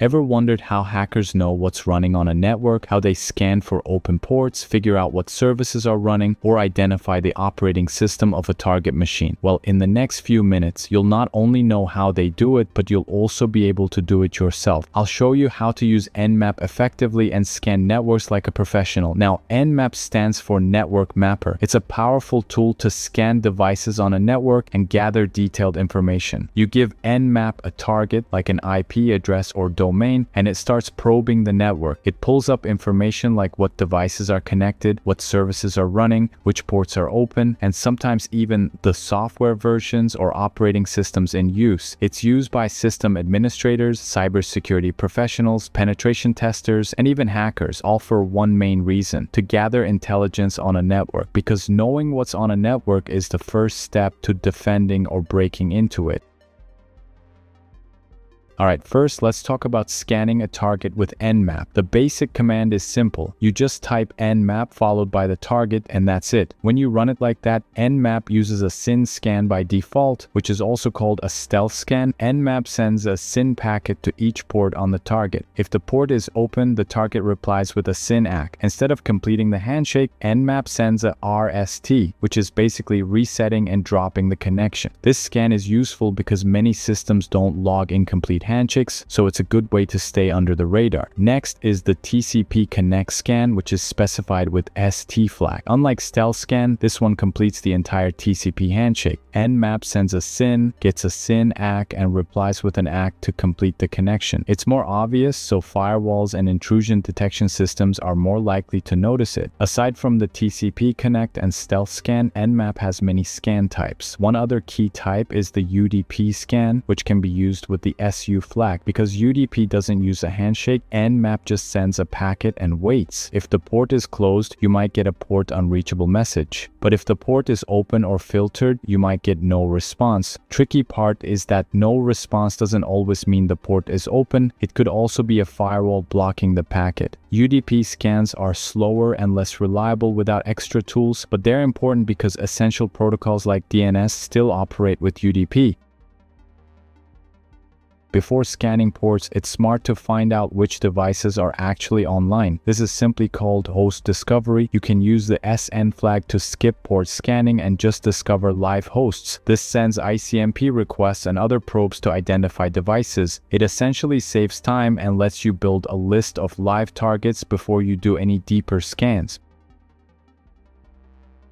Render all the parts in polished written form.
Ever wondered how hackers know what's running on a network, how they scan for open ports, figure out what services are running, or identify the operating system of a target machine? Well, in the next few minutes, you'll not only know how they do it, but you'll also be able to do it yourself. I'll show you how to use Nmap effectively and scan networks like a professional. Now, Nmap stands for Network Mapper. It's a powerful tool to scan devices on a network and gather detailed information. You give Nmap a target like an IP address or domain, and it starts probing the network. It pulls up information like what devices are connected, what services are running, which ports are open, and sometimes even the software versions or operating systems in use. It's used by system administrators, cybersecurity professionals, penetration testers, and even hackers, all for one main reason: to gather intelligence on a network, because knowing what's on a network is the first step to defending or breaking into it. Alright, first let's talk about scanning a target with Nmap. The basic command is simple. You just type Nmap followed by the target, and that's it. When you run it like that, Nmap uses a SYN scan by default, which is also called a stealth scan. Nmap sends a SYN packet to each port on the target. If the port is open, the target replies with a SYN ACK. Instead of completing the handshake, Nmap sends a RST, which is basically resetting and dropping the connection. This scan is useful because many systems don't log incomplete handshakes, so it's a good way to stay under the radar. Next is the TCP connect scan, which is specified with ST flag. Unlike stealth scan, this one completes the entire TCP handshake. Nmap sends a SYN, gets a SYN ACK, and replies with an ACK to complete the connection. It's more obvious, so firewalls and intrusion detection systems are more likely to notice it. Aside from the TCP connect and stealth scan, Nmap has many scan types. One other key type is the UDP scan, which can be used with the SU flag. Because UDP doesn't use a handshake, Nmap just sends a packet and waits. If the port is closed, you might get a port unreachable message. But if the port is open or filtered, you might get no response. Tricky part is that no response doesn't always mean the port is open. It could also be a firewall blocking the packet. UDP scans are slower and less reliable without extra tools, but they're important because essential protocols like DNS still operate with UDP. Before scanning ports, it's smart to find out which devices are actually online. This is simply called host discovery. You can use the SN flag to skip port scanning and just discover live hosts. This sends ICMP requests and other probes to identify devices. It essentially saves time and lets you build a list of live targets before you do any deeper scans.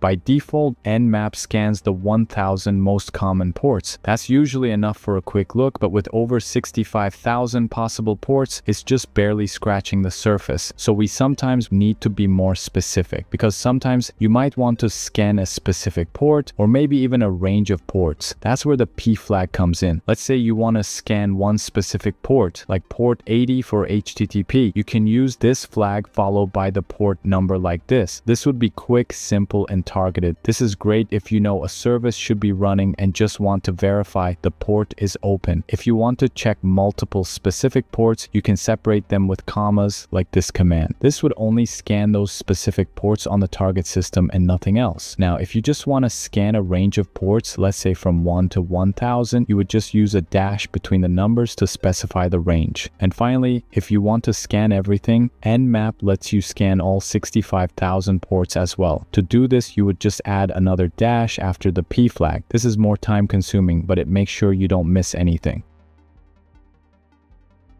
By default, Nmap scans the 1,000 most common ports. That's usually enough for a quick look, but with over 65,000 possible ports, it's just barely scratching the surface. So we sometimes need to be more specific, because sometimes you might want to scan a specific port, or maybe even a range of ports. That's where the P flag comes in. Let's say you want to scan one specific port, like port 80 for HTTP. You can use this flag followed by the port number like this. This would be quick, simple, and targeted. This is great if you know a service should be running and just want to verify the port is open. If you want to check multiple specific ports, you can separate them with commas like this command. This would only scan those specific ports on the target system and nothing else. Now, if you just want to scan a range of ports, let's say from 1 to 1,000, you would just use a dash between the numbers to specify the range. And finally, if you want to scan everything, Nmap lets you scan all 65,000 ports as well. To do this, you would just add another dash after the P flag. This is more time consuming, but it makes sure you don't miss anything.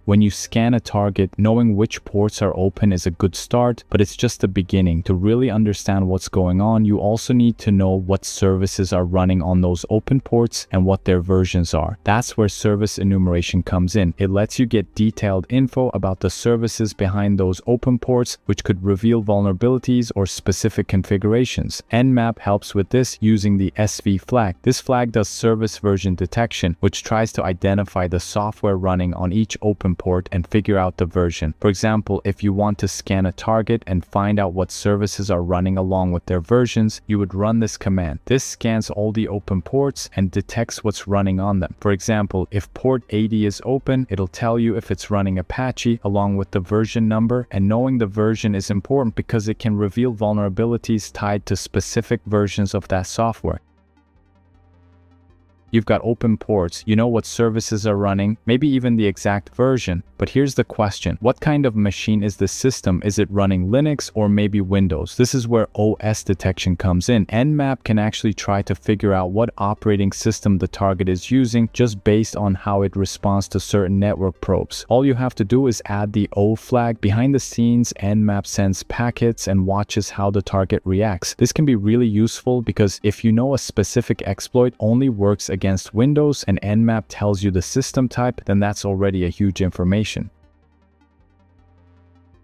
When you scan a target, knowing which ports are open is a good start, but it's just the beginning. To really understand what's going on, you also need to know what services are running on those open ports and what their versions are. That's where service enumeration comes in. It lets you get detailed info about the services behind those open ports, which could reveal vulnerabilities or specific configurations. Nmap helps with this using the SV flag. This flag does service version detection, which tries to identify the software running on each open port and figure out the version. For example, if you want to scan a target and find out what services are running along with their versions, you would run this command. This scans all the open ports and detects what's running on them. For example, if port 80 is open, it'll tell you if it's running Apache along with the version number, and knowing the version is important because it can reveal vulnerabilities tied to specific versions of that software. You've got open ports, you know what services are running, maybe even the exact version. But here's the question, what kind of machine is this system? Is it running Linux or maybe Windows? This is where OS detection comes in. Nmap can actually try to figure out what operating system the target is using just based on how it responds to certain network probes. All you have to do is add the O flag. Behind the scenes, Nmap sends packets and watches how the target reacts. This can be really useful because if you know a specific exploit only works against Windows and Nmap tells you the system type, then that's already a huge information.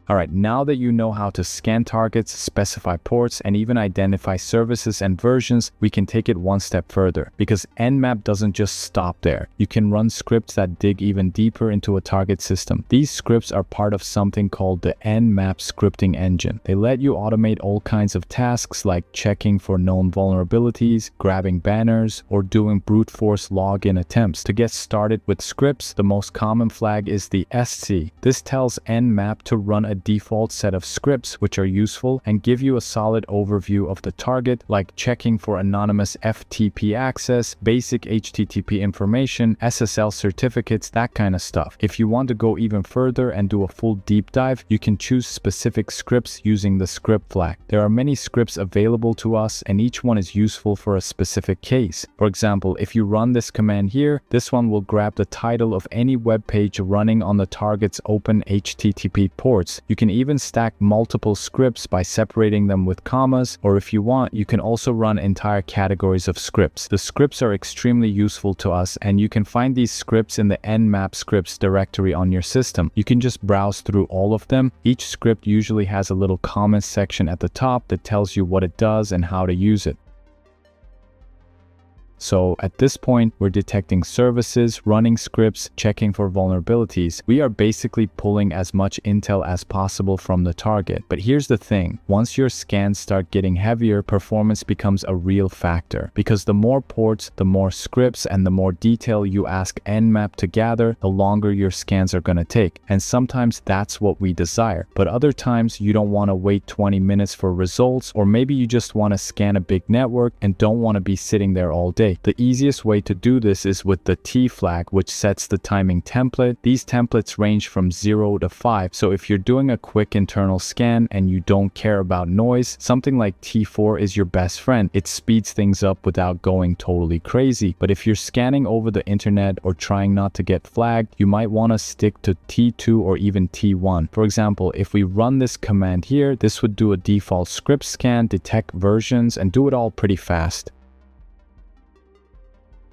Alright, now that you know how to scan targets, specify ports, and even identify services and versions, we can take it one step further. Because Nmap doesn't just stop there. You can run scripts that dig even deeper into a target system. These scripts are part of something called the Nmap scripting engine. They let you automate all kinds of tasks like checking for known vulnerabilities, grabbing banners, or doing brute force login attempts. To get started with scripts, the most common flag is the SC. This tells Nmap to run a default set of scripts which are useful and give you a solid overview of the target, like checking for anonymous FTP access, basic HTTP information, SSL certificates, that kind of stuff. If you want to go even further and do a full deep dive, you can choose specific scripts using the script flag. There are many scripts available to us and each one is useful for a specific case. For example, if you run this command here, this one will grab the title of any web page running on the target's open HTTP ports. You can even stack multiple scripts by separating them with commas, or if you want, you can also run entire categories of scripts. The scripts are extremely useful to us, and you can find these scripts in the Nmap scripts directory on your system. You can just browse through all of them. Each script usually has a little comments section at the top that tells you what it does and how to use it. So at this point, we're detecting services, running scripts, checking for vulnerabilities. We are basically pulling as much intel as possible from the target. But here's the thing, once your scans start getting heavier, performance becomes a real factor. Because the more ports, the more scripts, and the more detail you ask Nmap to gather, the longer your scans are gonna take. And sometimes that's what we desire. But other times, you don't wanna wait 20 minutes for results, or maybe you just wanna scan a big network and don't wanna be sitting there all day. The easiest way to do this is with the T flag, which sets the timing template. These templates range from 0 to 5, so if you're doing a quick internal scan and you don't care about noise, something like T4 is your best friend. It speeds things up without going totally crazy. But if you're scanning over the internet or trying not to get flagged, you might want to stick to T2 or even T1. For example, if we run this command here, this would do a default script scan, detect versions, and do it all pretty fast.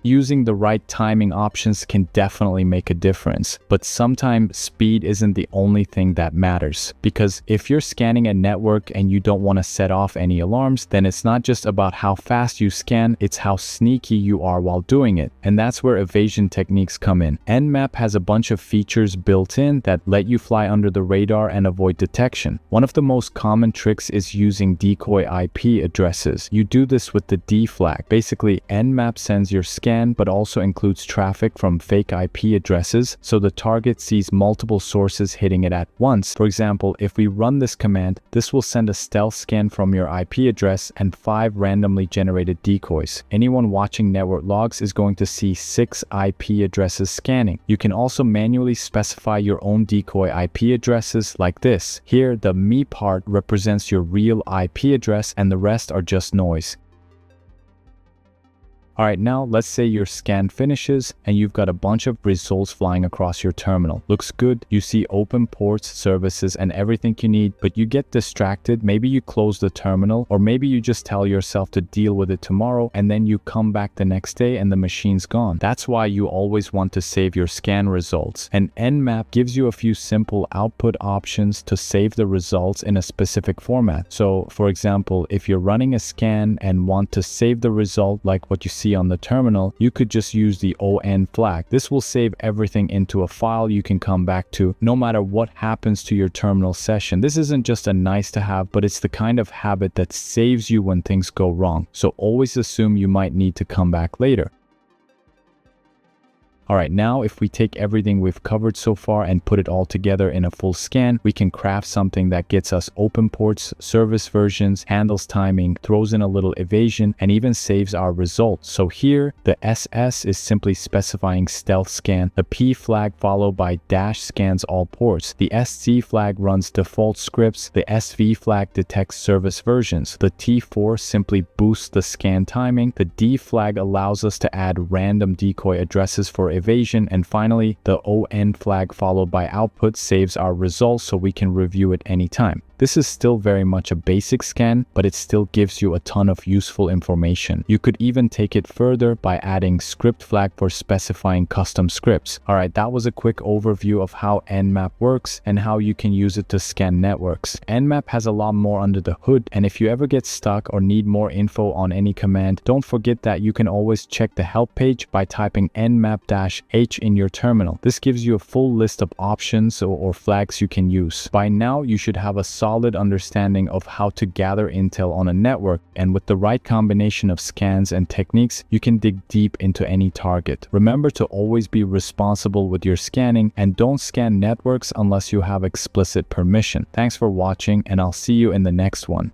Using the right timing options can definitely make a difference, but sometimes speed isn't the only thing that matters. Because if you're scanning a network and you don't want to set off any alarms, then it's not just about how fast you scan, it's how sneaky you are while doing it. And that's where evasion techniques come in. Nmap has a bunch of features built in that let you fly under the radar and avoid detection. One of the most common tricks is using decoy IP addresses. You do this with the D flag. Basically, Nmap sends your scan but also includes traffic from fake IP addresses, so the target sees multiple sources hitting it at once. For example, if we run this command, this will send a stealth scan from your IP address and 5 randomly generated decoys. Anyone watching network logs is going to see 6 IP addresses scanning. You can also manually specify your own decoy IP addresses like this. Here, the me part represents your real IP address and the rest are just noise. Alright, now let's say your scan finishes and you've got a bunch of results flying across your terminal. Looks good, you see open ports, services, and everything you need, but you get distracted. Maybe you close the terminal, or maybe you just tell yourself to deal with it tomorrow, and then you come back the next day and the machine's gone. That's why you always want to save your scan results. And Nmap gives you a few simple output options to save the results in a specific format. So, for example, if you're running a scan and want to save the result like what you see on the terminal, you could just use the ON flag. This will save everything into a file you can come back to no matter what happens to your terminal session. This isn't just a nice to have, but it's the kind of habit that saves you when things go wrong. So always assume you might need to come back later. Alright, now if we take everything we've covered so far and put it all together in a full scan, we can craft something that gets us open ports, service versions, handles timing, throws in a little evasion, and even saves our results. So here, the SS is simply specifying stealth scan, the P flag followed by dash scans all ports, the SC flag runs default scripts, the SV flag detects service versions, the T4 simply boosts the scan timing, the D flag allows us to add random decoy addresses for evasion, and finally, the ON flag followed by output saves our results so we can review it anytime. This is still very much a basic scan, but it still gives you a ton of useful information. You could even take it further by adding script flag for specifying custom scripts. Alright, that was a quick overview of how Nmap works and how you can use it to scan networks. Nmap has a lot more under the hood, and if you ever get stuck or need more info on any command, don't forget that you can always check the help page by typing nmap-h in your terminal. This gives you a full list of options or flags you can use. By now, you should have a solid understanding of how to gather intel on a network, and with the right combination of scans and techniques, you can dig deep into any target. Remember to always be responsible with your scanning and don't scan networks unless you have explicit permission. Thanks for watching, and I'll see you in the next one.